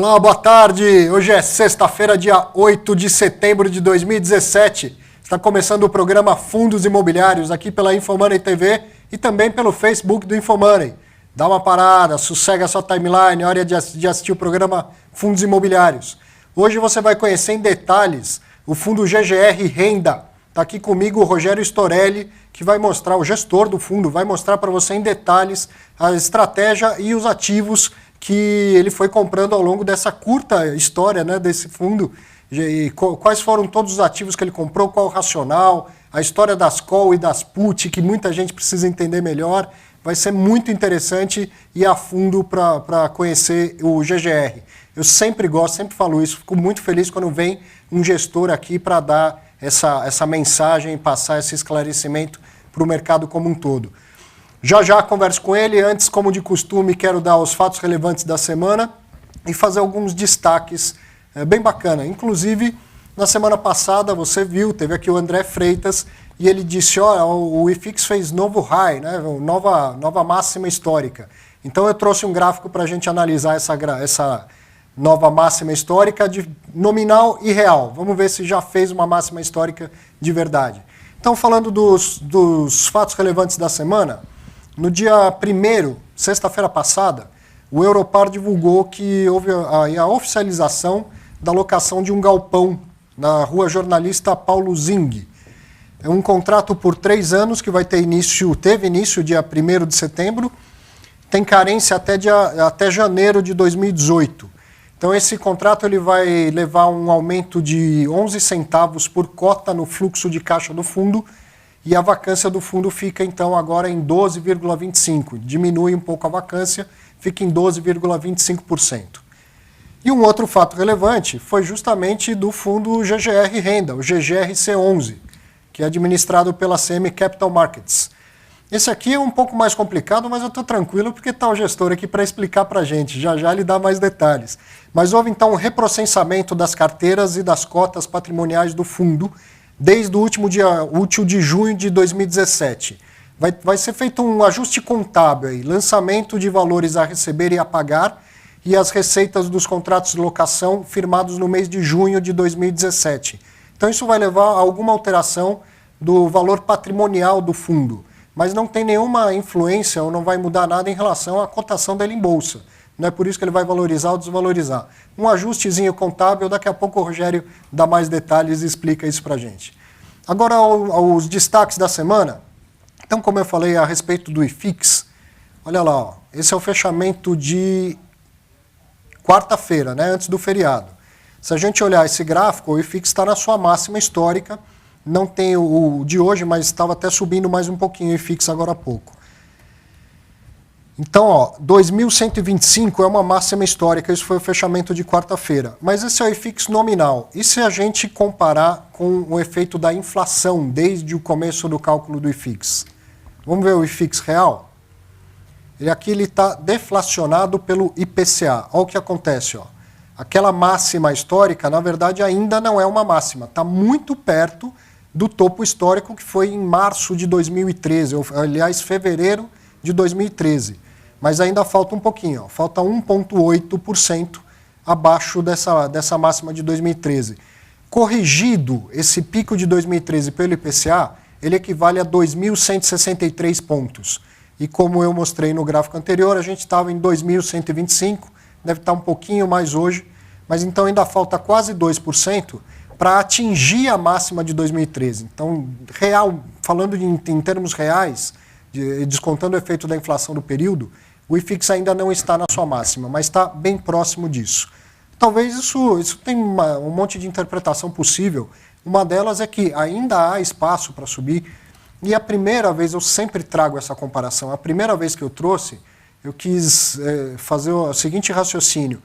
Olá, boa tarde. Hoje é sexta-feira, dia 8 de setembro de 2017. Está começando o programa Fundos Imobiliários aqui pela Infomoney TV e também pelo Facebook do Infomoney. Dá uma parada, sossega a sua timeline, é hora de assistir o programa Fundos Imobiliários. Hoje você vai conhecer em detalhes o fundo GGR Renda. Está aqui comigo o Rogério Storelli, que vai mostrar, o gestor do fundo, vai mostrar para você em detalhes a estratégia e os ativos que ele foi comprando ao longo dessa curta história, né, desse fundo. E quais foram todos os ativos que ele comprou, qual o racional, a história das call e das put, que muita gente precisa entender melhor. Vai ser muito interessante ir a fundo para conhecer o GGR. Eu sempre gosto, sempre falo isso, fico muito feliz quando vem um gestor aqui para dar essa mensagem e passar esse esclarecimento para o mercado como um todo. Já converso com ele. Antes, como de costume, quero dar os fatos relevantes da semana e fazer alguns destaques bem bacana. Inclusive, na semana passada, você viu, teve aqui o André Freitas e ele disse, o IFIX fez novo high, né, nova máxima histórica. Então eu trouxe um gráfico para a gente analisar essa nova máxima histórica de nominal e real. Vamos ver se já fez uma máxima histórica de verdade. Então, falando dos fatos relevantes da semana, no dia 1º, sexta-feira passada, o Europar divulgou que houve a oficialização da locação de um galpão na Rua Jornalista Paulo Zing. É um contrato por 3 anos que teve início dia 1º de setembro, tem carência até janeiro de 2018. Então esse contrato ele vai levar um aumento de 11 centavos por cota no fluxo de caixa do fundo e a vacância do fundo fica então agora em 12,25%. Diminui um pouco a vacância, fica em 12,25%. E um outro fato relevante foi justamente do fundo GGR Renda, o GGRC11, que é administrado pela CM Capital Markets. Esse aqui é um pouco mais complicado, mas eu estou tranquilo porque está o gestor aqui para explicar para a gente. Já ele dá mais detalhes. Mas houve então um reprocessamento das carteiras e das cotas patrimoniais do fundo desde o último dia útil de junho de 2017. Vai ser feito um ajuste contábil, aí, lançamento de valores a receber e a pagar e as receitas dos contratos de locação firmados no mês de junho de 2017. Então isso vai levar a alguma alteração do valor patrimonial do fundo, mas não tem nenhuma influência ou não vai mudar nada em relação à cotação dele em bolsa. Não é por isso que ele vai valorizar ou desvalorizar. Um ajustezinho contábil, daqui a pouco o Rogério dá mais detalhes e explica isso para a gente. Agora, os destaques da semana. Então, como eu falei a respeito do IFIX, olha lá, esse é o fechamento de quarta-feira, né, antes do feriado. Se a gente olhar esse gráfico, o IFIX está na sua máxima histórica, não tem o de hoje, mas estava até subindo mais um pouquinho o IFIX agora há pouco. Então, 2.125 é uma máxima histórica, isso foi o fechamento de quarta-feira. Mas esse é o IFIX nominal. E se a gente comparar com o efeito da inflação desde o começo do cálculo do IFIX? Vamos ver o IFIX real? Aqui ele está deflacionado pelo IPCA. Olha o que acontece. Aquela máxima histórica, na verdade, ainda não é uma máxima. Está muito perto do topo histórico que foi em março de 2013, ou, aliás, fevereiro de 2013. Mas ainda falta um pouquinho, falta 1,8% abaixo dessa máxima de 2013. Corrigido esse pico de 2013 pelo IPCA, ele equivale a 2.163 pontos. E como eu mostrei no gráfico anterior, a gente estava em 2.125, deve estar um pouquinho mais hoje, mas então ainda falta quase 2% para atingir a máxima de 2013. Então, falando em termos reais, descontando o efeito da inflação do período, o IFIX ainda não está na sua máxima, mas está bem próximo disso. Talvez isso tem um monte de interpretação possível. Uma delas é que ainda há espaço para subir. E a primeira vez, eu sempre trago essa comparação, a primeira vez que eu trouxe, eu quis fazer o seguinte raciocínio.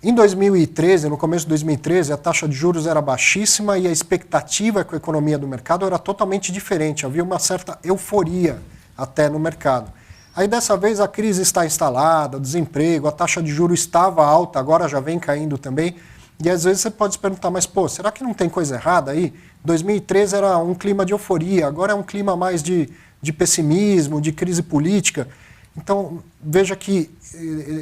Em 2013, no começo de 2013, a taxa de juros era baixíssima e a expectativa com a economia do mercado era totalmente diferente. Havia uma certa euforia até no mercado. Aí dessa vez a crise está instalada, o desemprego, a taxa de juros estava alta, agora já vem caindo também. E às vezes você pode se perguntar, mas será que não tem coisa errada aí? 2013 era um clima de euforia, agora é um clima mais de pessimismo, de crise política. Então, veja que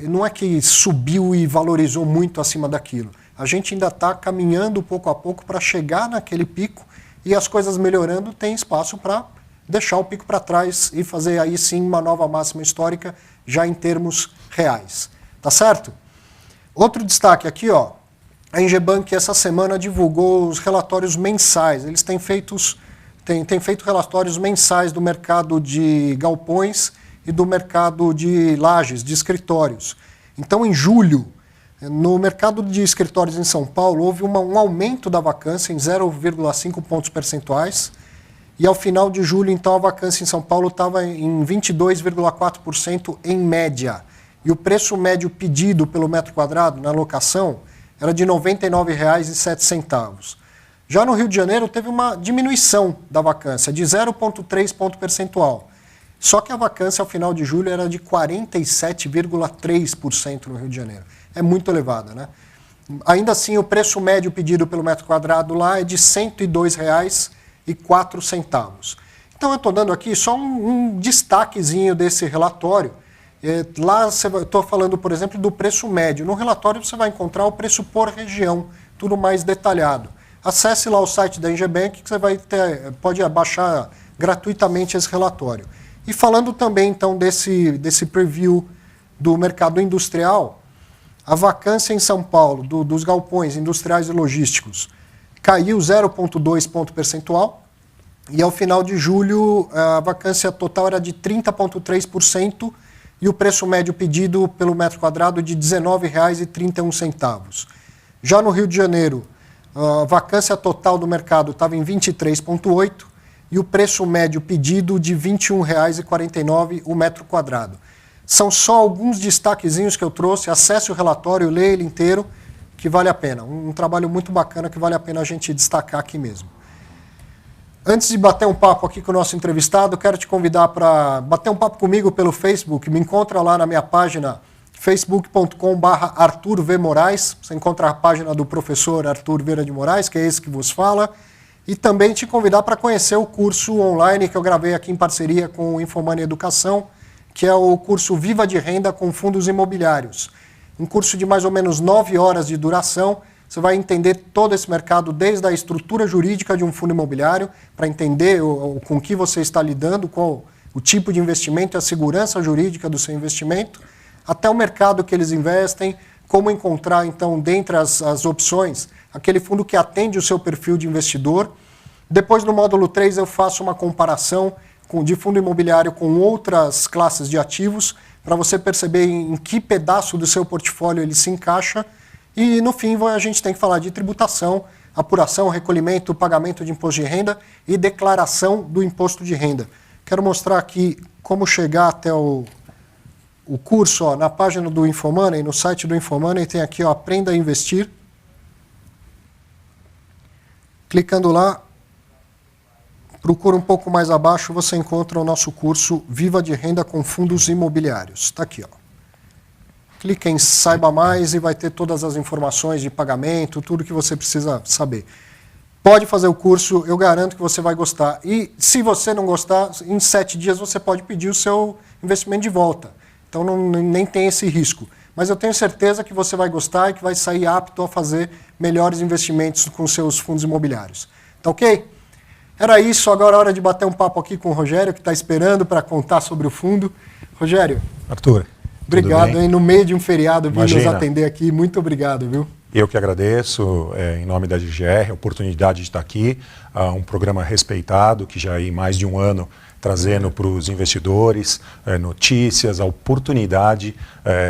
não é que subiu e valorizou muito acima daquilo. A gente ainda está caminhando pouco a pouco para chegar naquele pico e as coisas melhorando, tem espaço para deixar o pico para trás e fazer aí sim uma nova máxima histórica já em termos reais. Tá certo? Outro destaque aqui, ó, a Engebank essa semana divulgou os relatórios mensais. Eles têm feito relatórios mensais do mercado de galpões e do mercado de lajes, de escritórios. Então, em julho, no mercado de escritórios em São Paulo, houve um aumento da vacância em 0,5 pontos percentuais. E ao final de julho, então, a vacância em São Paulo estava em 22,4% em média. E o preço médio pedido pelo metro quadrado na locação era de R$ 99,07. Já no Rio de Janeiro, teve uma diminuição da vacância de 0,3 ponto percentual. Só que a vacância ao final de julho era de 47,3% no Rio de Janeiro. É muito elevada, né? Ainda assim, o preço médio pedido pelo metro quadrado lá é de R$ 102,04. Então, eu estou dando aqui só um destaquezinho desse relatório. Lá, estou falando, por exemplo, do preço médio. No relatório, você vai encontrar o preço por região, tudo mais detalhado. Acesse lá o site da Engebank, que você pode baixar gratuitamente esse relatório. E falando também, então, desse preview do mercado industrial, a vacância em São Paulo, dos galpões industriais e logísticos, caiu 0,2 ponto percentual, e ao final de julho, a vacância total era de 30,3%, e o preço médio pedido pelo metro quadrado de R$ 19,31. Já no Rio de Janeiro, a vacância total do mercado estava em 23,8%, e o preço médio pedido de R$ 21,49 o metro quadrado. São só alguns destaquezinhos que eu trouxe. Acesse o relatório, leia ele inteiro, que vale a pena. Um trabalho muito bacana que vale a pena a gente destacar aqui mesmo. Antes de bater um papo aqui com o nosso entrevistado, quero te convidar para bater um papo comigo pelo Facebook. Me encontra lá na minha página facebook.com/Arthur V. Moraes. Você encontra a página do professor Arthur Vera de Moraes, que é esse que vos fala. E também te convidar para conhecer o curso online que eu gravei aqui em parceria com o Infomoney Educação, que é o curso Viva de Renda com Fundos Imobiliários. Um curso de mais ou menos 9 horas de duração. Você vai entender todo esse mercado, desde a estrutura jurídica de um fundo imobiliário, para entender com que você está lidando, qual o tipo de investimento e a segurança jurídica do seu investimento, até o mercado que eles investem, como encontrar, então, dentre as opções, aquele fundo que atende o seu perfil de investidor. Depois, no módulo 3, eu faço uma comparação de fundo imobiliário com outras classes de ativos, para você perceber em que pedaço do seu portfólio ele se encaixa. E, no fim, a gente tem que falar de tributação, apuração, recolhimento, pagamento de imposto de renda e declaração do imposto de renda. Quero mostrar aqui como chegar até o curso, ó, na página do Infomoney, no site do Infomoney, tem aqui, ó, Aprenda a Investir. Clicando lá, procura um pouco mais abaixo, você encontra o nosso curso Viva de Renda com Fundos Imobiliários. Está aqui, ó. Clique em Saiba Mais e vai ter todas as informações de pagamento, tudo que você precisa saber. Pode fazer o curso, eu garanto que você vai gostar. E se você não gostar, em 7 dias você pode pedir o seu investimento de volta. Então nem tem esse risco. Mas eu tenho certeza que você vai gostar e que vai sair apto a fazer melhores investimentos com seus fundos imobiliários. Tá ok? Era isso, agora é hora de bater um papo aqui com o Rogério, que está esperando para contar sobre o fundo. Rogério. Arthur. Obrigado, hein? No meio de um feriado, vir nos atender aqui. Muito obrigado, viu? Eu que agradeço, em nome da GGR, a oportunidade de estar aqui. Um programa respeitado, que já há mais de um ano trazendo para os investidores notícias, a oportunidade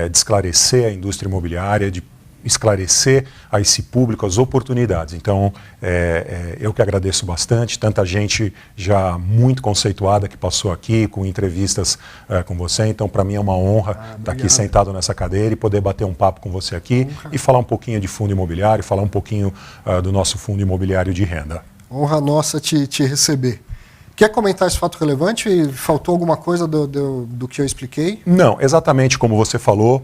de esclarecer a indústria imobiliária, de esclarecer a esse público as oportunidades. Então, eu que agradeço bastante, tanta gente já muito conceituada que passou aqui, com entrevistas com você. Então, para mim é uma honra estar aqui sentado nessa cadeira e poder bater um papo com você aqui e falar um pouquinho de fundo imobiliário, falar um pouquinho do nosso fundo imobiliário de renda. Honra nossa te receber. Quer comentar esse fato relevante? Faltou alguma coisa do que eu expliquei? Não, exatamente como você falou,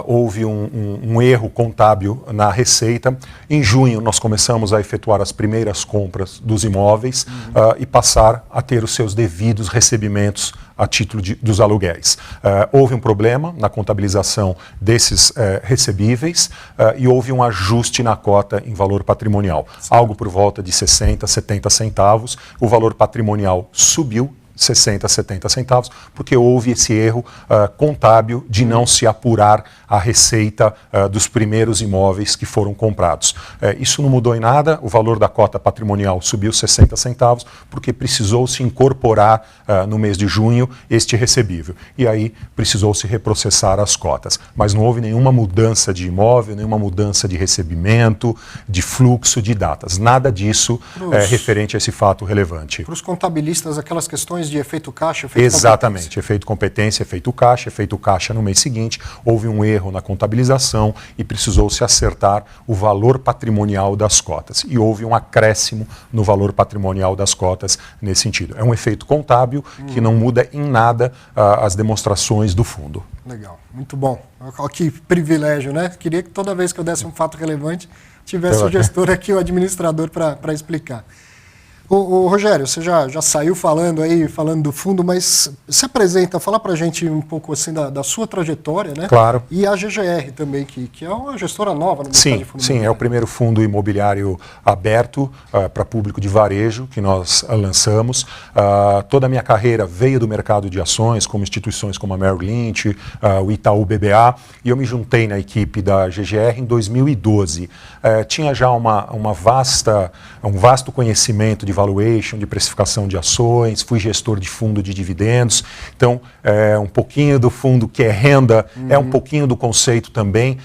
houve um erro contábil na receita. Em junho, nós começamos a efetuar as primeiras compras dos imóveis e passar a ter os seus devidos recebimentos a título dos aluguéis. Houve um problema na contabilização desses recebíveis e houve um ajuste na cota em valor patrimonial, algo por volta de 60, 70 centavos. O valor patrimonial subiu 60, 70 centavos, porque houve esse erro contábil de não se apurar a receita dos primeiros imóveis que foram comprados. Isso não mudou em nada, o valor da cota patrimonial subiu 60 centavos, porque precisou se incorporar no mês de junho este recebível. E aí precisou se reprocessar as cotas. Mas não houve nenhuma mudança de imóvel, nenhuma mudança de recebimento, de fluxo, de datas. Nada disso é referente a esse fato relevante. Para os contabilistas, aquelas questões de efeito caixa, exatamente, efeito competência, efeito caixa no mês seguinte, houve um erro na contabilização e precisou se acertar o valor patrimonial das cotas. E houve um acréscimo no valor patrimonial das cotas nesse sentido. É um efeito contábil que não muda em nada as demonstrações do fundo. Legal, muito bom. Olha que privilégio, né? Queria que toda vez que eu desse um fato relevante, tivesse o gestor aqui, o administrador, para explicar. Ô, Rogério, você já saiu falando do fundo, mas se apresenta, fala para a gente um pouco assim da sua trajetória, né? Claro. E a GGR também, que é uma gestora nova no mercado de fundo imobiliário. É o primeiro fundo imobiliário aberto para público de varejo que nós lançamos. Toda a minha carreira veio do mercado de ações, como instituições como a Merrill Lynch, o Itaú BBA, e eu me juntei na equipe da GGR em 2012. Tinha já um vasto conhecimento de valuation, de precificação de ações, fui gestor de fundo de dividendos, então um pouquinho do fundo que é renda, é um pouquinho do conceito também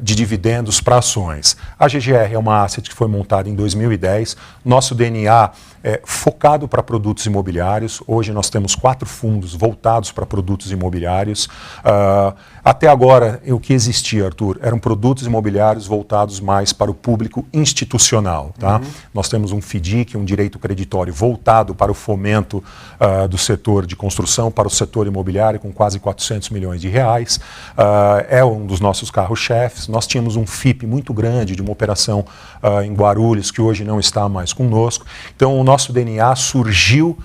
de dividendos para ações. A GGR é uma asset que foi montada em 2010, nosso DNA é focado para produtos imobiliários, hoje nós temos 4 fundos voltados para produtos imobiliários. Até agora, o que existia, Arthur, eram produtos imobiliários voltados mais para o público institucional. Tá? Nós temos um FDIC, um direito creditório voltado para o fomento do setor de construção, para o setor imobiliário, com quase 400 milhões de reais. É um dos nossos carros-chefes. Nós tínhamos um FIP muito grande de uma operação em Guarulhos, que hoje não está mais conosco. Então, o nosso DNA surgiu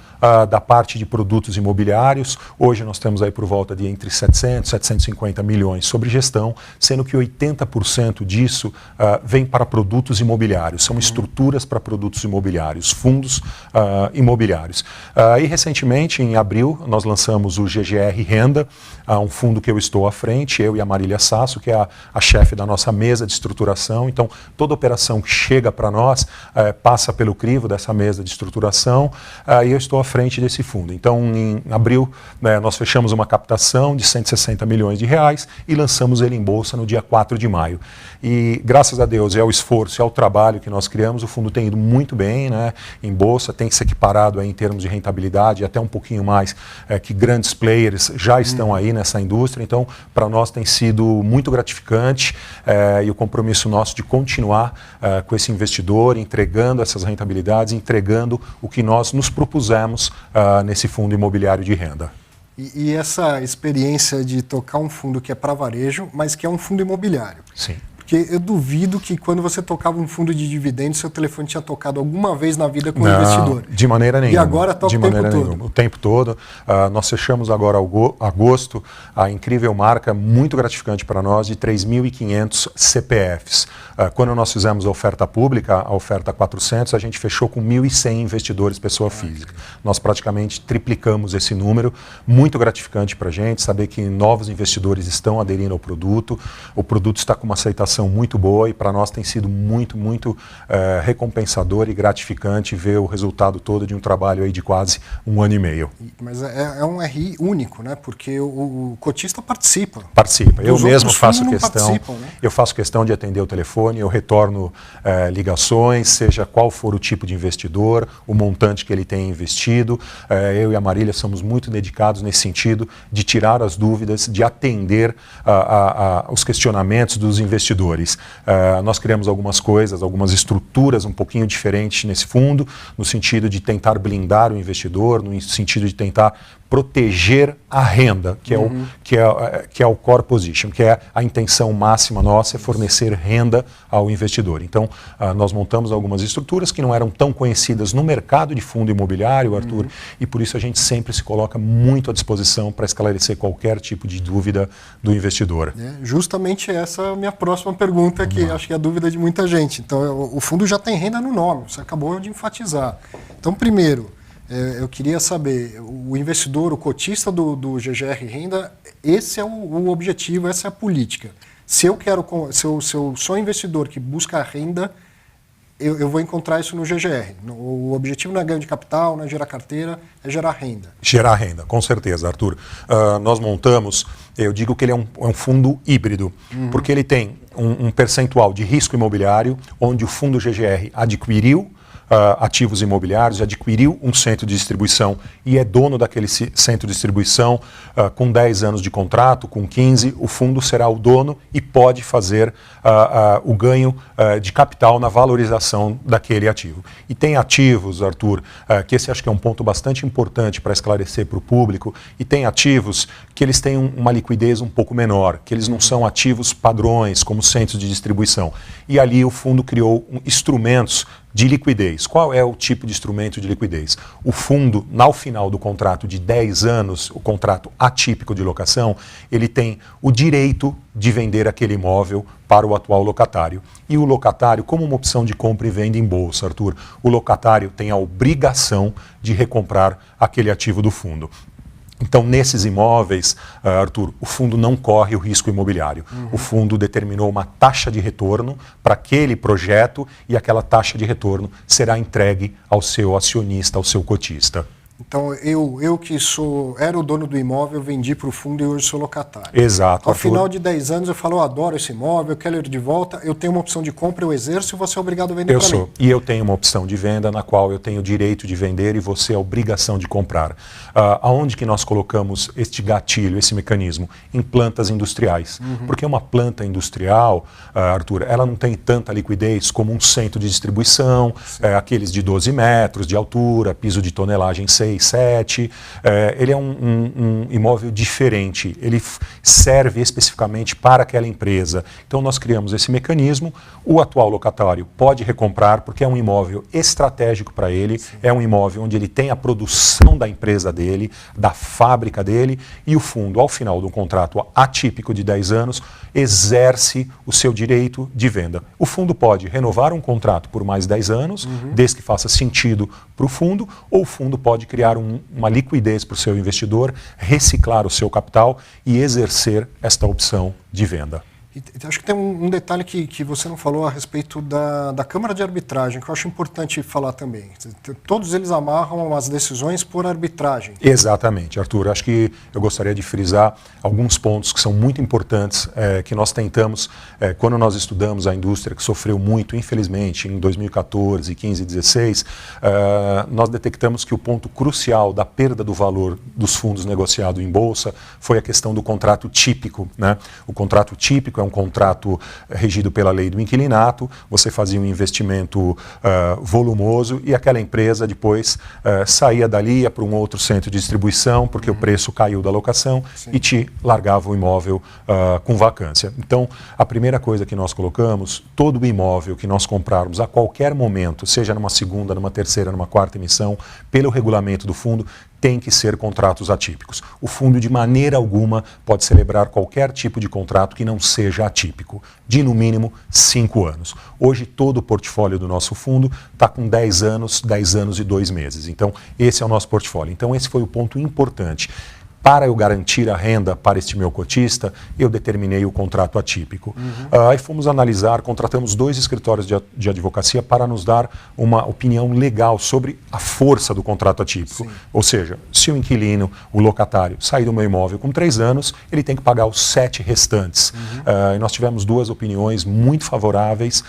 da parte de produtos imobiliários. Hoje nós temos aí por volta de entre 700 e 750 milhões sobre gestão, sendo que 80% disso vem para produtos imobiliários. São estruturas para produtos imobiliários, fundos imobiliários. E recentemente, em abril, nós lançamos o GGR Renda, um fundo que eu estou à frente, eu e a Marília Sasso, que é a chefe da nossa mesa de estruturação. Então, toda operação que chega para nós passa pelo crivo dessa mesa de estruturação e eu estou à frente desse fundo. Então, em abril, nós fechamos uma captação de 160 milhões de reais e lançamos ele em bolsa no dia 4 de maio. E, graças a Deus, é o esforço, é o trabalho que nós criamos, o fundo tem ido muito bem, né, em bolsa, tem se equiparado aí em termos de rentabilidade, até um pouquinho mais que grandes players já estão aí nessa indústria. Então, para nós tem sido muito gratificante e o compromisso nosso de continuar com esse investidor, entregando essas rentabilidades, entregando o que nós nos propusemos nesse fundo imobiliário de renda. E essa experiência de tocar um fundo que é para varejo, mas que é um fundo imobiliário. Sim. Porque eu duvido que quando você tocava um fundo de dividendos, seu telefone tinha tocado alguma vez na vida com o investidor. De maneira nenhuma. E agora toca o tempo todo. O tempo todo. Nós fechamos agora agosto a incrível marca, muito gratificante para nós, de 3.500 CPFs. Quando nós fizemos a oferta pública, a oferta 400, a gente fechou com 1.100 investidores, pessoa física. Nós praticamente triplicamos esse número. Muito gratificante para a gente saber que novos investidores estão aderindo ao produto. O produto está com uma aceitação muito boa e para nós tem sido muito recompensador e gratificante ver o resultado todo de um trabalho aí de quase 1 ano e meio. Mas é um RI único, né? Porque o cotista participa. Participa. Eu mesmo faço questão. Né? Eu faço questão de atender o telefone, eu retorno ligações, seja qual for o tipo de investidor, o montante que ele tem investido. Eu e a Marília somos muito dedicados nesse sentido de tirar as dúvidas, de atender os questionamentos dos investidores. investidores. Nós criamos algumas coisas, algumas estruturas um pouquinho diferentes nesse fundo, no sentido de tentar blindar o investidor, no sentido de tentar proteger a renda, que é o core position, que é a intenção máxima nossa, é fornecer renda ao investidor. Então, nós montamos algumas estruturas que não eram tão conhecidas no mercado de fundo imobiliário, Arthur, e por isso a gente sempre se coloca muito à disposição para esclarecer qualquer tipo de dúvida do investidor. Justamente essa é a minha próxima pergunta, que acho que é a dúvida de muita gente. Então, o fundo já tem renda no nome, você acabou de enfatizar. Então, primeiro, eu queria saber, o investidor, o cotista do GGR Renda, esse é o objetivo, essa é a política. Se eu sou um investidor que busca renda, eu vou encontrar isso no GGR. O objetivo não é ganho de capital, não é gerar carteira, é gerar renda. Gerar renda, com certeza, Arthur. Nós montamos, eu digo que ele é um fundo híbrido, porque ele tem um percentual de risco imobiliário, onde o fundo GGR adquiriu ativos imobiliários, adquiriu um centro de distribuição e é dono daquele centro de distribuição com 10 anos de contrato, com 15, o fundo será o dono e pode fazer o ganho de capital na valorização daquele ativo. E tem ativos, Arthur, que esse acho que é um ponto bastante importante para esclarecer para o público, e tem ativos que eles têm uma liquidez um pouco menor, que eles não são ativos padrões, como centros de distribuição. E ali o fundo criou instrumentos de liquidez. Qual é o tipo de instrumento de liquidez? O fundo, ao final do contrato de 10 anos, o contrato atípico de locação, ele tem o direito de vender aquele imóvel para o atual locatário. E o locatário, como uma opção de compra e venda em bolsa, Arthur, o locatário tem a obrigação de recomprar aquele ativo do fundo. Então, nesses imóveis, Arthur, o fundo não corre o risco imobiliário. O fundo determinou uma taxa de retorno para aquele projeto e aquela taxa de retorno será entregue ao seu acionista, ao seu cotista. Então, eu que era o dono do imóvel, vendi para o fundo e hoje sou locatário. Exato. Ao final de 10 anos eu falo, eu adoro esse imóvel, eu quero ele de volta, eu tenho uma opção de compra, eu exerço e você é obrigado a vender para mim. Eu sou. E eu tenho uma opção de venda na qual eu tenho o direito de vender e você a obrigação de comprar. Aonde que nós colocamos este gatilho, esse mecanismo? Em plantas industriais. Porque uma planta industrial, Arthur, ela não tem tanta liquidez como um centro de distribuição, aqueles de 12 metros de altura, piso de tonelagem 6, 7, ele é um imóvel diferente, ele serve especificamente para aquela empresa. Então nós criamos esse mecanismo, o atual locatário pode recomprar porque é um imóvel estratégico para ele, é um imóvel onde ele tem a produção da empresa dele, da fábrica dele, e o fundo, ao final de um contrato atípico de 10 anos, exerce o seu direito de venda. O fundo pode renovar um contrato por mais 10 anos, desde que faça sentido para o fundo, ou o fundo pode criar uma liquidez para o seu investidor, reciclar o seu capital e exercer esta opção de venda. E acho que tem um detalhe que você não falou a respeito da Câmara de Arbitragem, que eu acho importante falar também. Todos eles amarram as decisões por arbitragem. Exatamente, Arthur. Acho que eu gostaria de frisar alguns pontos que são muito importantes, que nós tentamos, quando nós estudamos a indústria, que sofreu muito, infelizmente, em 2014, 15 e 16, nós detectamos que o ponto crucial da perda do valor dos fundos negociados em bolsa foi a questão do contrato típico, né? O contrato típico é um contrato regido pela lei do inquilinato, você fazia um investimento volumoso e aquela empresa depois saía dali, ia para um outro centro de distribuição, porque o preço caiu da locação e te largava o imóvel com vacância. Então, a primeira coisa que nós colocamos, todo o imóvel que nós comprarmos a qualquer momento, seja numa segunda, numa terceira, numa quarta emissão, pelo regulamento do fundo, tem que ser contratos atípicos. O fundo, de maneira alguma, pode celebrar qualquer tipo de contrato que não seja atípico, de no mínimo 5 anos. Hoje, todo o portfólio do nosso fundo está com 10 anos e 2 meses. Então, esse é o nosso portfólio. Então, esse foi o ponto importante. Para eu garantir a renda para este meu cotista, eu determinei o contrato atípico. Aí fomos analisar, contratamos 2 escritórios de advocacia para nos dar uma opinião legal sobre a força do contrato atípico. Ou seja, se o inquilino, o locatário, sair do meu imóvel com 3 anos, ele tem que pagar os 7 restantes. E nós tivemos 2 opiniões muito favoráveis,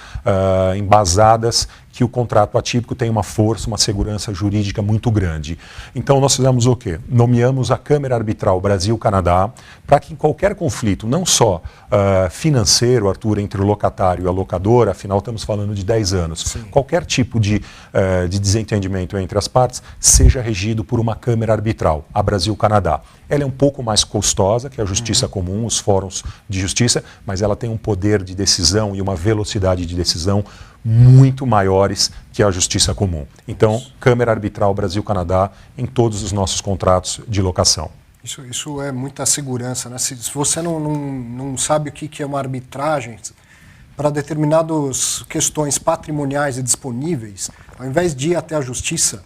embasadas, que o contrato atípico tem uma força, uma segurança jurídica muito grande. Então nós fizemos o quê? Nomeamos a Câmara Arbitral Brasil-Canadá para que em qualquer conflito, não só financeiro, Arthur, entre o locatário e a locadora, afinal estamos falando de 10 anos, Sim. qualquer tipo de desentendimento entre as partes seja regido por uma Câmara Arbitral, a Brasil-Canadá. Ela é um pouco mais custosa que a Justiça Comum, os fóruns de justiça, mas ela tem um poder de decisão e uma velocidade de decisão muito maiores que a Justiça Comum. Então, Câmara Arbitral Brasil-Canadá em todos os nossos contratos de locação. Isso é muita segurança, né? Se você não sabe o que é uma arbitragem, para determinadas questões patrimoniais e disponíveis, ao invés de ir até a Justiça,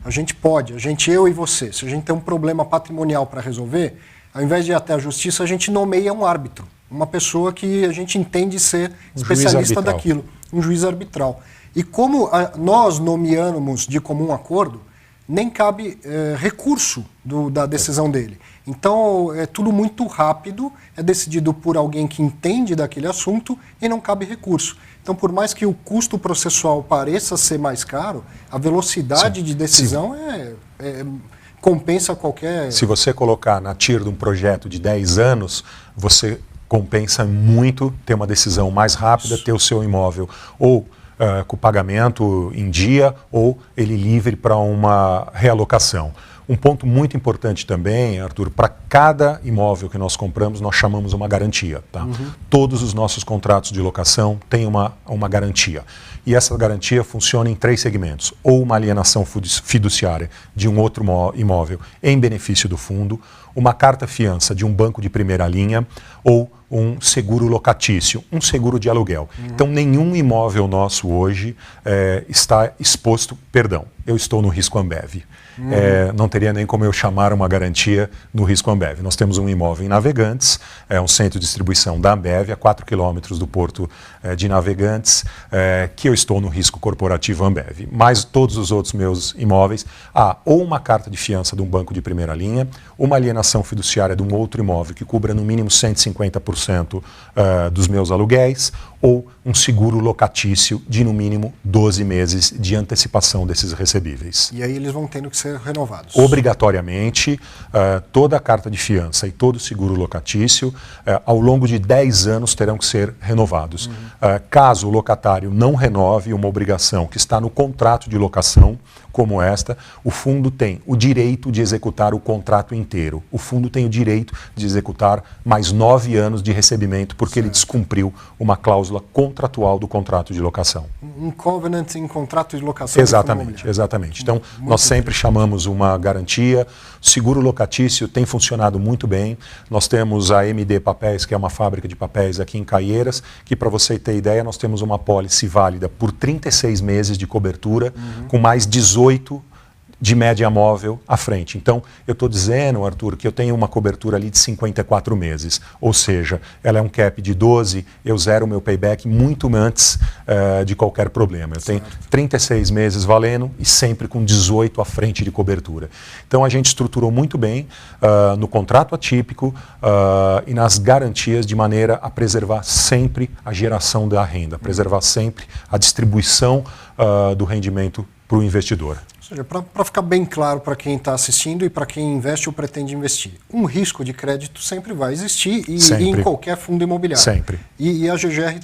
a gente pode, eu e você, se a gente tem um problema patrimonial para resolver, ao invés de ir até a Justiça, a gente nomeia um árbitro, uma pessoa que a gente entende ser especialista daquilo, um juiz arbitral. E como nós nomeamos de comum acordo, nem cabe recurso da decisão dele. Então, é tudo muito rápido, é decidido por alguém que entende daquele assunto e não cabe recurso. Então, por mais que o custo processual pareça ser mais caro, a velocidade de decisão compensa qualquer... Se você colocar na TIR de um projeto de 10 anos, você compensa muito ter uma decisão mais rápida, ter o seu imóvel ou com o pagamento em dia ou ele livre para uma realocação. Um ponto muito importante também, Arthur, para cada imóvel que nós compramos, nós chamamos uma garantia. Tá? Todos os nossos contratos de locação têm uma garantia. E essa garantia funciona em 3 segmentos. Ou uma alienação fiduciária de um outro imóvel em benefício do fundo, uma carta-fiança de um banco de primeira linha ou um seguro locatício, um seguro de aluguel. Então, nenhum imóvel nosso hoje está exposto, eu estou no risco Ambev. Não teria nem como eu chamar uma garantia no risco Ambev. Nós temos um imóvel em Navegantes, um centro de distribuição da Ambev, a 4 quilômetros do porto de Navegantes, que eu estou no risco corporativo Ambev. Mas todos os outros meus imóveis, ou uma carta de fiança de um banco de primeira linha, uma alienação fiduciária de um outro imóvel que cubra no mínimo 150% dos meus aluguéis, ou um seguro locatício de no mínimo 12 meses de antecipação desses recebíveis. E aí eles vão tendo que ser renovados? Obrigatoriamente, toda a carta de fiança e todo o seguro locatício, ao longo de 10 anos terão que ser renovados. Caso o locatário não renove uma obrigação que está no contrato de locação, como esta, o fundo tem o direito de executar o contrato inteiro. O fundo tem o direito de executar mais 9 anos de recebimento porque ele descumpriu uma cláusula contratual do contrato de locação. Um covenant em contrato de locação. Exatamente. Então, nós sempre chamamos uma garantia. O seguro locatício tem funcionado muito bem. Nós temos a MD Papéis, que é uma fábrica de papéis aqui em Caieiras, que, para você ter ideia, nós temos uma pólice válida por 36 meses de cobertura, com mais 18 de média móvel à frente. Então, eu estou dizendo, Arthur, que eu tenho uma cobertura ali de 54 meses. Ou seja, ela é um cap de 12, eu zero o meu payback muito antes de qualquer problema. Eu tenho 36 meses valendo e sempre com 18 à frente de cobertura. Então, a gente estruturou muito bem no contrato atípico e nas garantias de maneira a preservar sempre a geração da renda, preservar sempre a distribuição do rendimento para o investidor. Ou seja, para ficar bem claro para quem está assistindo e para quem investe ou pretende investir, um risco de crédito sempre vai existir e em qualquer fundo imobiliário. Sempre. E a GGR,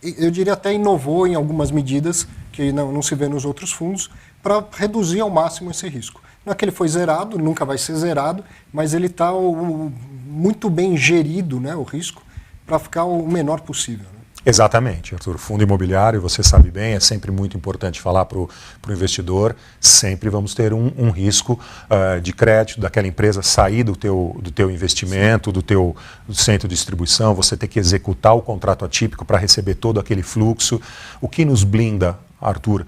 eu diria até inovou em algumas medidas que não se vê nos outros fundos para reduzir ao máximo esse risco. Não é que ele foi zerado, nunca vai ser zerado, mas ele está muito bem gerido, né, o risco, para ficar o menor possível. Exatamente, Arthur. Fundo imobiliário, você sabe bem, é sempre muito importante falar para o investidor, sempre vamos ter um risco de crédito daquela empresa sair do teu investimento, do teu centro de distribuição, você ter que executar o contrato atípico para receber todo aquele fluxo. O que nos blinda, Arthur,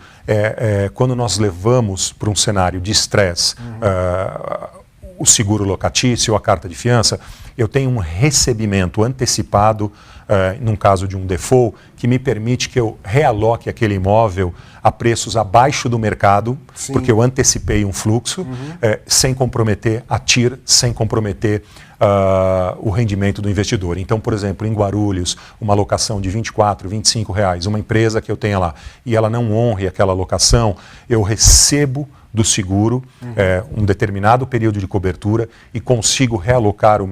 quando nós levamos para um cenário de estresse o seguro locatício ou a carta de fiança, eu tenho um recebimento antecipado, num caso de um default, que me permite que eu realoque aquele imóvel a preços abaixo do mercado, Sim. porque eu antecipei um fluxo, sem comprometer a TIR, sem comprometer o rendimento do investidor. Então, por exemplo, em Guarulhos, uma locação de R$24, R$25, uma empresa que eu tenha lá, e ela não honre aquela locação, eu recebo do seguro um determinado período de cobertura e consigo realocar o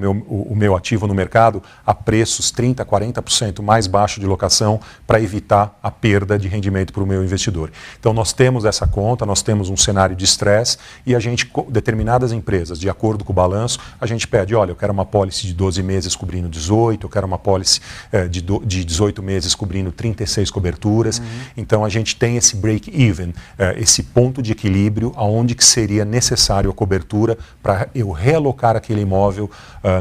meu ativo no mercado a preços 30%, 40% mais baixo de locação para evitar a perda de rendimento para o meu investidor. Então nós temos essa conta, nós temos um cenário de estresse e a gente, determinadas empresas, de acordo com o balanço, a gente pede, olha, eu quero uma pólice de 12 meses cobrindo 18, eu quero uma pólice de 18 meses cobrindo 36 coberturas. Então a gente tem esse break-even, esse ponto de equilíbrio aonde que seria necessário a cobertura para eu realocar aquele imóvel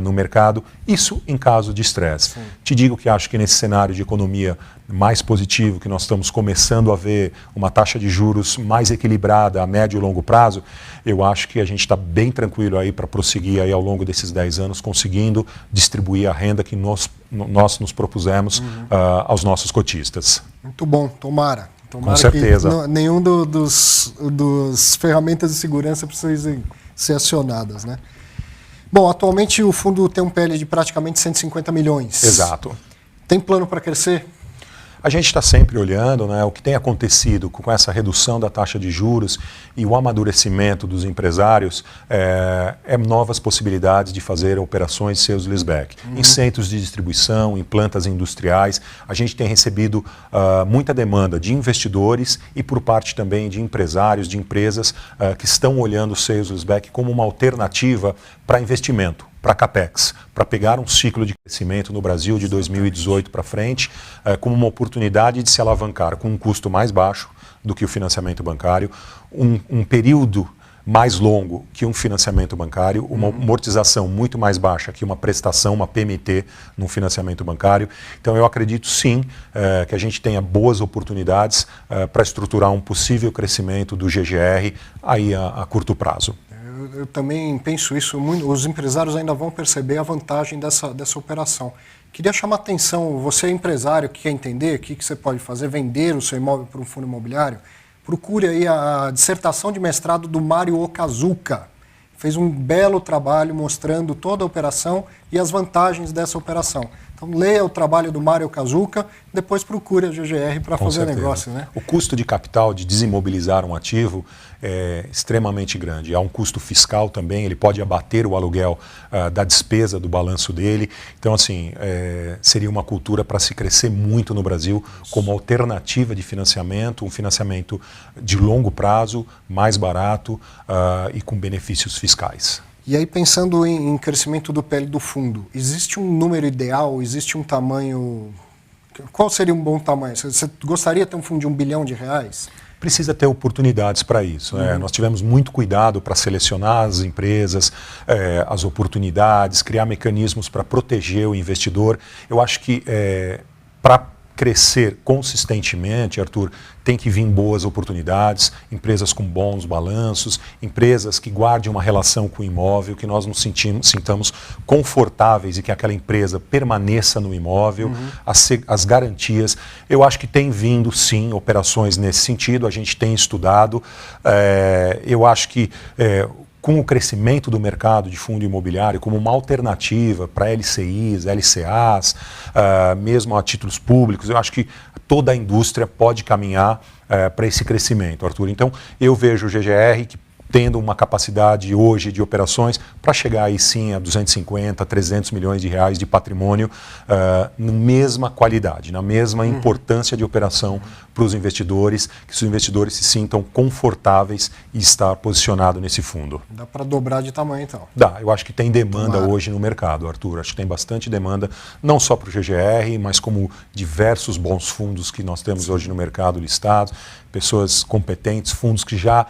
no mercado, isso em caso de estresse. Te digo que acho que nesse cenário de economia mais positivo, que nós estamos começando a ver uma taxa de juros mais equilibrada a médio e longo prazo, eu acho que a gente está bem tranquilo aí para prosseguir aí ao longo desses 10 anos, conseguindo distribuir a renda que nós nos propusemos aos nossos cotistas. Muito bom, tomara. Com certeza. Nenhum dos ferramentas de segurança precisem ser acionadas, né? Bom, atualmente o fundo tem um PL de praticamente 150 milhões. Exato. Tem plano para crescer? A gente está sempre olhando, né, o que tem acontecido com essa redução da taxa de juros e o amadurecimento dos empresários novas possibilidades de fazer operações de sales leaseback. Em centros de distribuição, em plantas industriais, a gente tem recebido muita demanda de investidores e por parte também de empresários, de empresas que estão olhando o sales leaseback como uma alternativa para investimento, para CAPEX, para pegar um ciclo de crescimento no Brasil de 2018 para frente, como uma oportunidade de se alavancar com um custo mais baixo do que o financiamento bancário, um período mais longo que um financiamento bancário, uma amortização muito mais baixa que uma prestação, uma PMT num financiamento bancário. Então eu acredito sim que a gente tenha boas oportunidades para estruturar um possível crescimento do GGR aí a curto prazo. Eu também penso isso, os empresários ainda vão perceber a vantagem dessa operação. Queria chamar a atenção, você é empresário que quer entender o que você pode fazer, vender o seu imóvel para um fundo imobiliário, procure aí a dissertação de mestrado do Mário Okazuka. Fez um belo trabalho mostrando toda a operação e as vantagens dessa operação. Então leia o trabalho do Mário Okazuka, depois procure a GGR para fazer negócio, né? O custo de capital de desimobilizar um ativo é extremamente grande. Há um custo fiscal também, ele pode abater o aluguel da despesa do balanço dele. Então, assim, seria uma cultura para se crescer muito no Brasil como alternativa de financiamento, um financiamento de longo prazo, mais barato e com benefícios fiscais. E aí, pensando em crescimento do PL do fundo, existe um número ideal, existe um tamanho... Qual seria um bom tamanho? Você gostaria de ter um fundo de R$1 bilhão? Precisa ter oportunidades para isso. Nós tivemos muito cuidado para selecionar as empresas, as oportunidades, criar mecanismos para proteger o investidor. Eu acho que para crescer consistentemente, Arthur, tem que vir boas oportunidades, empresas com bons balanços, empresas que guardem uma relação com o imóvel, que nós nos sintamos confortáveis e que aquela empresa permaneça no imóvel, as garantias. Eu acho que tem vindo, sim, operações nesse sentido, a gente tem estudado. Eu acho que com o crescimento do mercado de fundo imobiliário como uma alternativa para LCIs, LCAs, mesmo a títulos públicos, eu acho que toda a indústria pode caminhar para esse crescimento, Arthur. Então, eu vejo o GGR que tendo uma capacidade hoje de operações para chegar aí sim a 250, 300 milhões de reais de patrimônio na mesma qualidade, na mesma importância de operação para os investidores, que os investidores se sintam confortáveis e estar posicionado nesse fundo. Dá para dobrar de tamanho então? Dá, eu acho que tem demanda hoje no mercado, Arthur. Acho que tem bastante demanda, não só para o GGR, mas como diversos bons fundos que nós temos hoje no mercado listados, pessoas competentes, fundos que já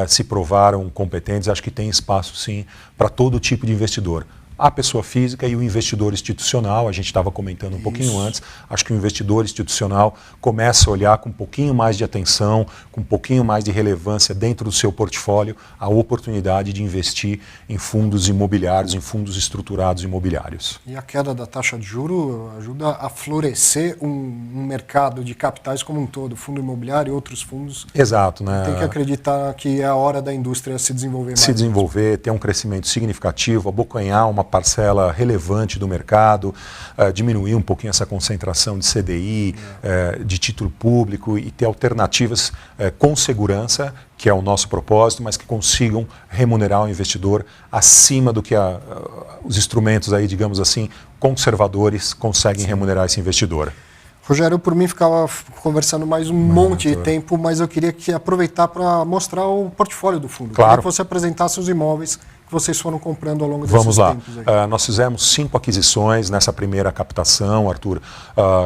se provaram competentes. Acho que tem espaço sim para todo tipo de investidor. a pessoa física e o investidor institucional. A gente estava comentando um pouquinho antes, acho que o investidor institucional começa a olhar com um pouquinho mais de atenção, com um pouquinho mais de relevância dentro do seu portfólio, a oportunidade de investir em fundos imobiliários, em fundos estruturados imobiliários. E a queda da taxa de juros ajuda a florescer um mercado de capitais como um todo, fundo imobiliário e outros fundos. Exato, né? Tem que acreditar que é a hora da indústria se desenvolver mais. Se desenvolver, ter um crescimento significativo, abocanhar uma parcela relevante do mercado, diminuir um pouquinho essa concentração de CDI, de título público e ter alternativas com segurança, que é o nosso propósito, mas que consigam remunerar o investidor acima do que os instrumentos aí, digamos assim, conservadores conseguem remunerar esse investidor. Rogério, por mim ficava conversando mais um monte de tempo, mas eu queria aproveitar para mostrar o portfólio do fundo. Claro. Queria que você apresentasse os imóveis que vocês foram comprando ao longo desses tempos. Vamos lá. Nós fizemos 5 aquisições nessa primeira captação, Arthur,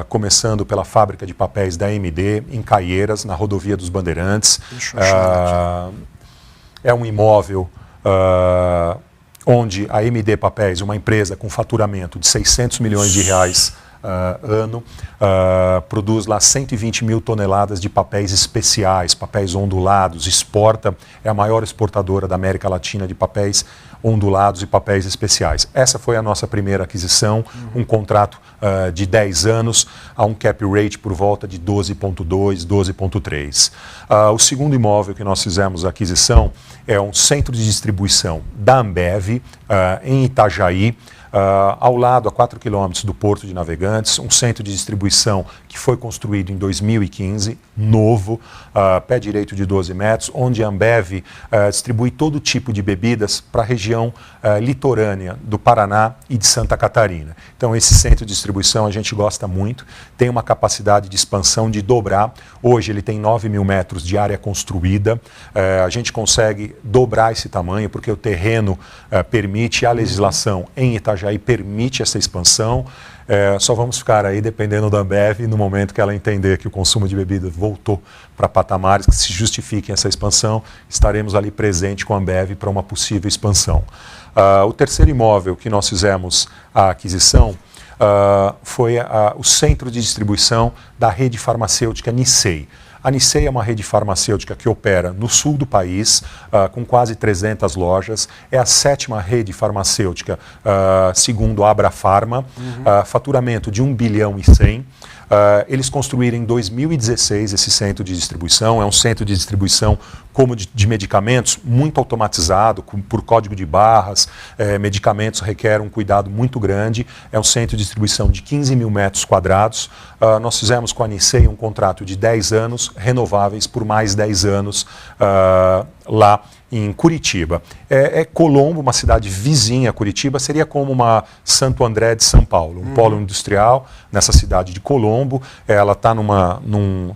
começando pela fábrica de papéis da AMD, em Caieiras, na rodovia dos Bandeirantes. Deixa eu achar aqui. É um imóvel onde a AMD Papéis, uma empresa com faturamento de 600 milhões de reais ano, produz lá 120 mil toneladas de papéis especiais, papéis ondulados, exporta, é a maior exportadora da América Latina de papéis ondulados e papéis especiais. Essa foi a nossa primeira aquisição, um contrato de 10 anos, a um cap rate por volta de 12,2, 12,3. O segundo imóvel que nós fizemos a aquisição é um centro de distribuição da Ambev, em Itajaí, ao lado, a 4 quilômetros do Porto de Navegantes, um centro de distribuição que foi construído em 2015, novo, pé direito de 12 metros, onde a Ambev distribui todo tipo de bebidas para a região litorânea do Paraná e de Santa Catarina. Então, esse centro de distribuição a gente gosta muito, tem uma capacidade de expansão de dobrar. Hoje ele tem 9 mil metros de área construída, a gente consegue dobrar esse tamanho porque o terreno permite, a legislação em Itajaí permite essa expansão. Só vamos ficar aí dependendo da Ambev no momento que ela entender que o consumo de bebida voltou para patamares que se justifiquem essa expansão, estaremos ali presente com a Ambev para uma possível expansão. O terceiro imóvel que nós fizemos a aquisição foi o centro de distribuição da rede farmacêutica Nissei. A Nissei é uma rede farmacêutica que opera no sul do país, com quase 300 lojas. É a 7ª rede farmacêutica, segundo a Abrafarma, faturamento de 1 bilhão e 100. Eles construíram em 2016 esse centro de distribuição. É um centro de distribuição como de medicamentos, muito automatizado, por código de barras. Medicamentos requerem um cuidado muito grande. É um centro de distribuição de 15 mil metros quadrados. Nós fizemos com a Nissei um contrato de 10 anos, renováveis por mais 10 anos lá em Curitiba. Colombo, uma cidade vizinha a Curitiba, seria como uma Santo André de São Paulo, um polo industrial nessa cidade de Colombo. Ela está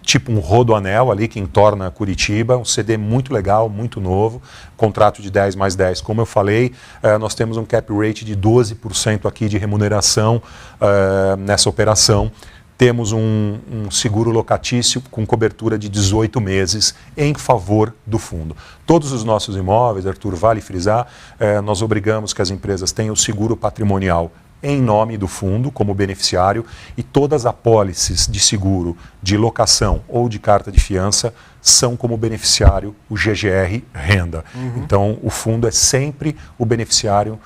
tipo um rodoanel ali que entorna Curitiba, um CD muito legal, muito novo, contrato de 10 mais 10. Como eu falei, nós temos um cap rate de 12% aqui de remuneração nessa operação. Temos um seguro locatício com cobertura de 18 meses em favor do fundo. Todos os nossos imóveis, Arthur, vale frisar, nós obrigamos que as empresas tenham o seguro patrimonial em nome do fundo, como beneficiário, e todas as apólices de seguro de locação ou de carta de fiança são como beneficiário o GGR Renda. Então, o fundo é sempre o beneficiário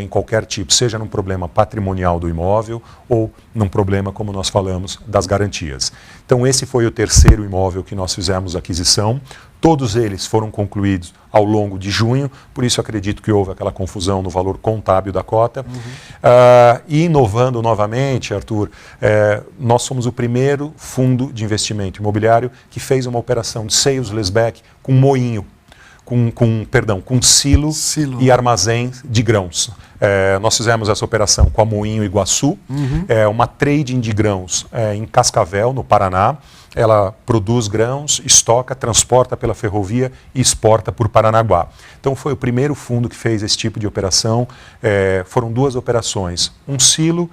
em qualquer tipo, seja num problema patrimonial do imóvel ou num problema, como nós falamos, das garantias. Então, esse foi o terceiro imóvel que nós fizemos aquisição. Todos eles foram concluídos ao longo de junho, por isso acredito que houve aquela confusão no valor contábil da cota. E inovando novamente, Arthur, nós somos o primeiro fundo de investimento imobiliário que fez uma operação de sale-leaseback com moinho, com silo e armazém de grãos. Nós fizemos essa operação com a Moinho Iguaçu, uma trading de grãos em Cascavel, no Paraná. Ela produz grãos, estoca, transporta pela ferrovia e exporta por Paranaguá. Então foi o primeiro fundo que fez esse tipo de operação. Foram 2 operações, um silo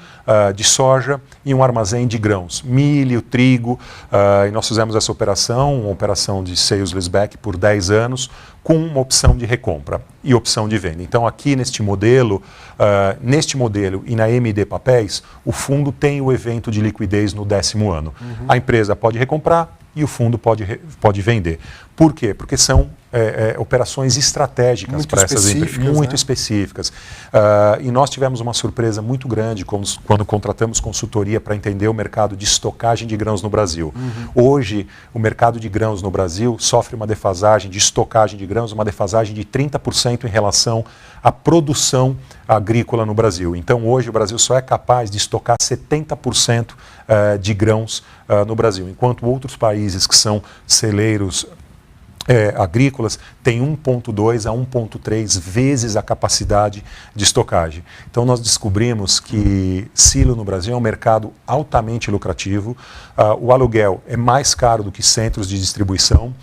de soja e um armazém de grãos, milho, trigo. E nós fizemos essa operação, uma operação de sale-leaseback por 10 anos, com uma opção de recompra. e opção de venda. Então, aqui neste modelo e na MD Papéis, o fundo tem o evento de liquidez no 10º ano. A empresa pode recomprar e o fundo pode vender. Por quê? Porque são operações estratégicas para essas empresas, muito específicas. E nós tivemos uma surpresa muito grande quando contratamos consultoria para entender o mercado de estocagem de grãos no Brasil. Hoje, o mercado de grãos no Brasil sofre uma defasagem de estocagem de grãos, uma defasagem de 30% em relação à produção agrícola no Brasil. Então, hoje, o Brasil só é capaz de estocar 70% de grãos no Brasil, enquanto outros países que são celeiros agrícolas têm 1,2 a 1,3 vezes a capacidade de estocagem. Então nós descobrimos que silo no Brasil é um mercado altamente lucrativo, o aluguel é mais caro do que centros de distribuição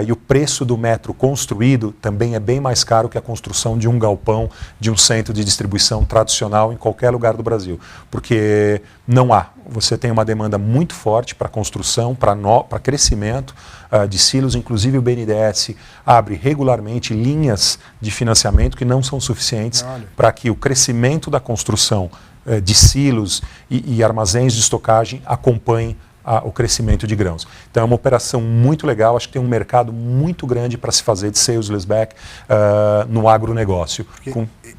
e o preço do metro construído também é bem mais caro que a construção de um galpão, de um centro de distribuição tradicional em qualquer lugar do Brasil, porque não há. Você tem uma demanda muito forte para construção, para crescimento de silos, inclusive o BNDES abre regularmente linhas de financiamento que não são suficientes para que o crescimento da construção de silos e armazéns de estocagem acompanhe o crescimento de grãos. Então é uma operação muito legal, acho que tem um mercado muito grande para se fazer de sales leaseback no agronegócio.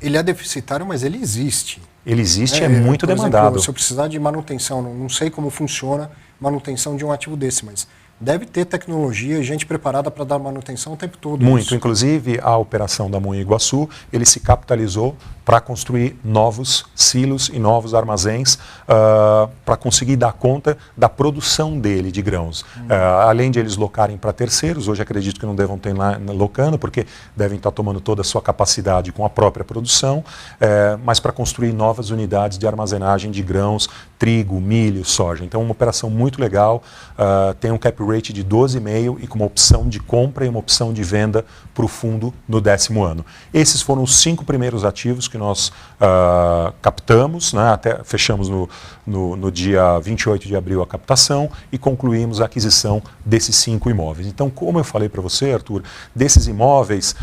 Ele é deficitário, mas ele existe. Ele existe, é muito demandado. Exemplo, se eu precisar de manutenção, não sei como funciona manutenção de um ativo desse, mas deve ter tecnologia e gente preparada para dar manutenção o tempo todo. Muito. Isso. Inclusive, a operação da Moinho Iguaçu, ele se capitalizou para construir novos silos e novos armazéns para conseguir dar conta da produção dele de grãos. Além de eles locarem para terceiros, hoje acredito que não devam ter lá locando, porque devem estar tomando toda a sua capacidade com a própria produção, mas para construir novas unidades de armazenagem de grãos, trigo, milho, soja. Então, uma operação muito legal, tem um cap rate de 12,5 e com uma opção de compra e uma opção de venda para o fundo no 10º ano. Esses foram os 5 primeiros ativos que nós captamos, né, até fechamos no dia 28 de abril a captação e concluímos a aquisição desses 5 imóveis. Então, como eu falei para você, Arthur, desses imóveis,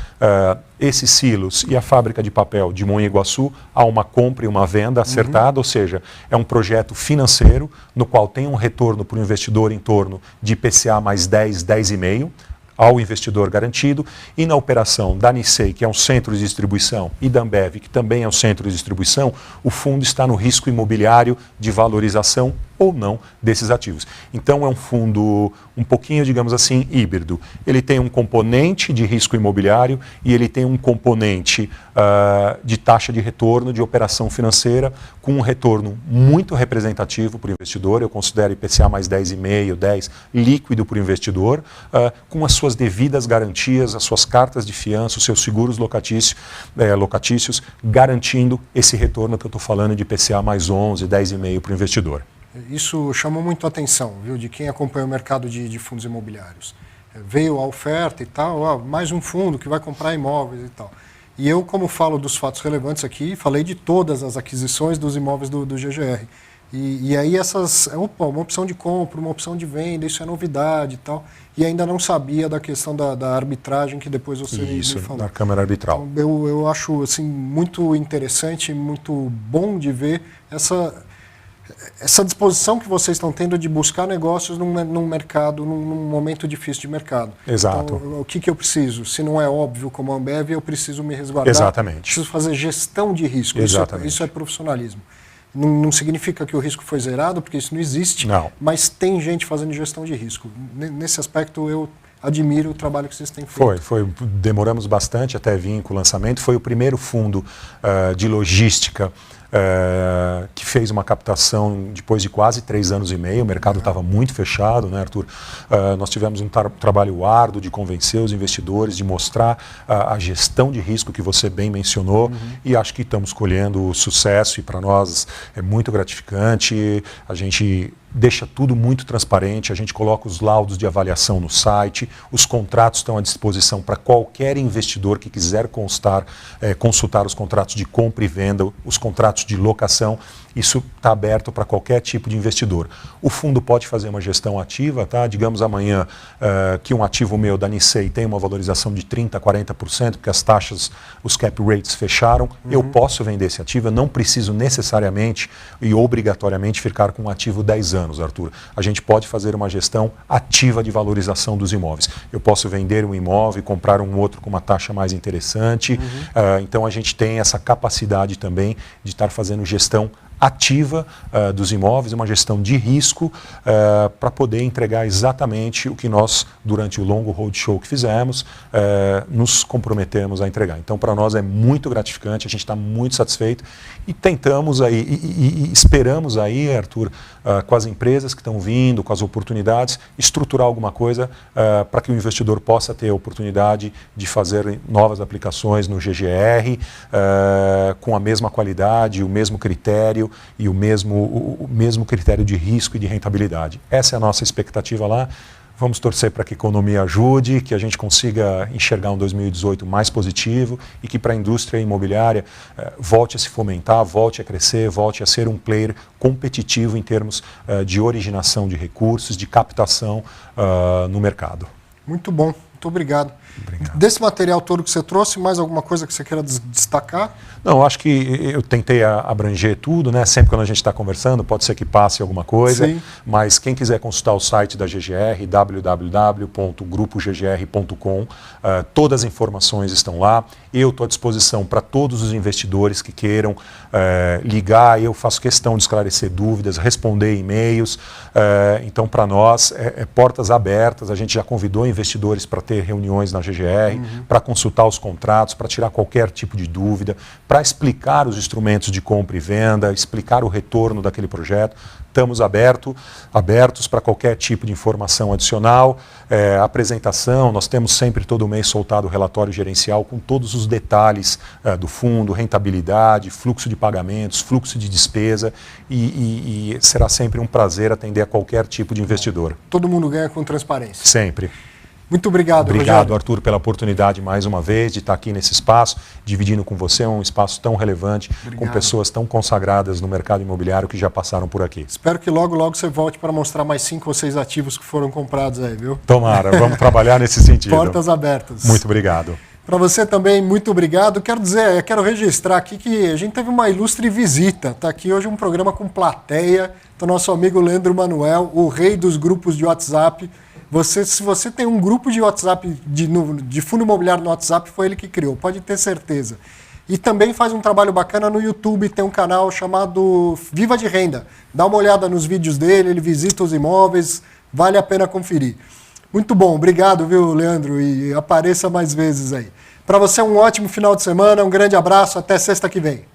esses silos e a fábrica de papel de Moinho Iguaçu, há uma compra e uma venda acertada, ou seja, é um projeto financeiro no qual tem um retorno para o investidor em torno de IPCA mais 10, 10,5%, ao investidor garantido, e na operação da Nissei, que é um centro de distribuição, e da Ambev, que também é um centro de distribuição, o fundo está no risco imobiliário de valorização ou não desses ativos. Então é um fundo um pouquinho, digamos assim, híbrido. Ele tem um componente de risco imobiliário e ele tem um componente de taxa de retorno, de operação financeira, com um retorno muito representativo para o investidor. Eu considero IPCA mais 10,5, 10, líquido para o investidor, com as suas devidas garantias, as suas cartas de fiança, os seus seguros locatícios, garantindo esse retorno que eu estou falando de IPCA mais 11, 10,5 para o investidor. Isso chamou muito a atenção, viu, de quem acompanha o mercado de fundos imobiliários. Veio a oferta e tal, mais um fundo que vai comprar imóveis e tal. E eu, como falo dos fatos relevantes aqui, falei de todas as aquisições dos imóveis do GGR. E aí uma opção de compra, uma opção de venda, isso é novidade e tal. E ainda não sabia da questão da arbitragem que depois você me falou. Da Câmara Arbitral. Então, eu acho assim, muito interessante, muito bom de ver essa disposição que vocês estão tendo de buscar negócios num mercado, num momento difícil de mercado. Exato. Então, o que eu preciso? Se não é óbvio como a Ambev, eu preciso me resguardar. Exatamente. Preciso fazer gestão de risco. Exatamente. Isso é profissionalismo. Não significa que o risco foi zerado, porque isso não existe, mas tem gente fazendo gestão de risco. Nesse aspecto, eu admiro o trabalho que vocês têm feito. Demoramos bastante até vir com o lançamento. Foi o primeiro fundo de logística que fez uma captação depois de quase 3 anos e meio. O mercado estava muito fechado, né, Arthur? Nós tivemos um trabalho árduo de convencer os investidores, de mostrar a gestão de risco que você bem mencionou, e acho que estamos colhendo sucesso, e para nós é muito gratificante. A gente deixa tudo muito transparente, a gente coloca os laudos de avaliação no site, os contratos estão à disposição para qualquer investidor que quiser consultar os contratos de compra e venda, os contratos de locação, isso está aberto para qualquer tipo de investidor. O fundo pode fazer uma gestão ativa, tá? Digamos amanhã que um ativo meu da Nissei tem uma valorização de 30%, 40%, porque as taxas, os cap rates fecharam, eu posso vender esse ativo, eu não preciso necessariamente e obrigatoriamente ficar com um ativo 10 anos, Arthur. A gente pode fazer uma gestão ativa de valorização dos imóveis. Eu posso vender um imóvel e comprar um outro com uma taxa mais interessante, então a gente tem essa capacidade também de estar fazendo gestão ativa dos imóveis, uma gestão de risco para poder entregar exatamente o que nós, durante o longo roadshow que fizemos, nos comprometemos a entregar. Então, para nós é muito gratificante, a gente está muito satisfeito e tentamos aí, e esperamos aí, Arthur, com as empresas que estão vindo, com as oportunidades, estruturar alguma coisa para que o investidor possa ter a oportunidade de fazer novas aplicações no GGR, com a mesma qualidade, o mesmo critério, e o mesmo critério de risco e de rentabilidade. Essa é a nossa expectativa lá. Vamos torcer para que a economia ajude, que a gente consiga enxergar um 2018 mais positivo e que para a indústria imobiliária volte a se fomentar, volte a crescer, volte a ser um player competitivo em termos de originação de recursos, de captação no mercado. Muito bom, muito obrigado. Desse material todo que você trouxe, mais alguma coisa que você queira destacar? Não, acho que eu tentei abranger tudo, né? Sempre quando a gente está conversando, pode ser que passe alguma coisa, Sim. Mas quem quiser consultar o site da GGR, www.grupogr.com, todas as informações estão lá. Eu estou à disposição para todos os investidores que queiram ligar, eu faço questão de esclarecer dúvidas, responder e-mails. Então, para nós, portas abertas, a gente já convidou investidores para ter reuniões na GGR, para consultar os contratos, para tirar qualquer tipo de dúvida, para explicar os instrumentos de compra e venda, explicar o retorno daquele projeto. Estamos abertos para qualquer tipo de informação adicional, apresentação. Nós temos sempre, todo mês, soltado o relatório gerencial com todos os detalhes do fundo, rentabilidade, fluxo de pagamentos, fluxo de despesa e será sempre um prazer atender a qualquer tipo de investidor. Todo mundo ganha com transparência. Sempre. Muito obrigado, Obrigado, Rogério. Arthur, pela oportunidade mais uma vez de estar aqui nesse espaço, dividindo com você um espaço tão relevante, com pessoas tão consagradas no mercado imobiliário que já passaram por aqui. Espero que logo, logo você volte para mostrar mais 5 ou 6 ativos que foram comprados aí, viu? Tomara, vamos trabalhar nesse sentido. Portas abertas. Muito obrigado. Para você também, muito obrigado. Quero registrar aqui que a gente teve uma ilustre visita. Está aqui hoje um programa com plateia do nosso amigo Leandro Manuel, o rei dos grupos de WhatsApp. Se você tem um grupo de WhatsApp, de fundo imobiliário no WhatsApp, foi ele que criou, pode ter certeza. E também faz um trabalho bacana no YouTube, tem um canal chamado Viva de Renda. Dá uma olhada nos vídeos dele, ele visita os imóveis, vale a pena conferir. Muito bom, obrigado, viu, Leandro, e apareça mais vezes aí. Para você, um ótimo final de semana, um grande abraço, até sexta que vem.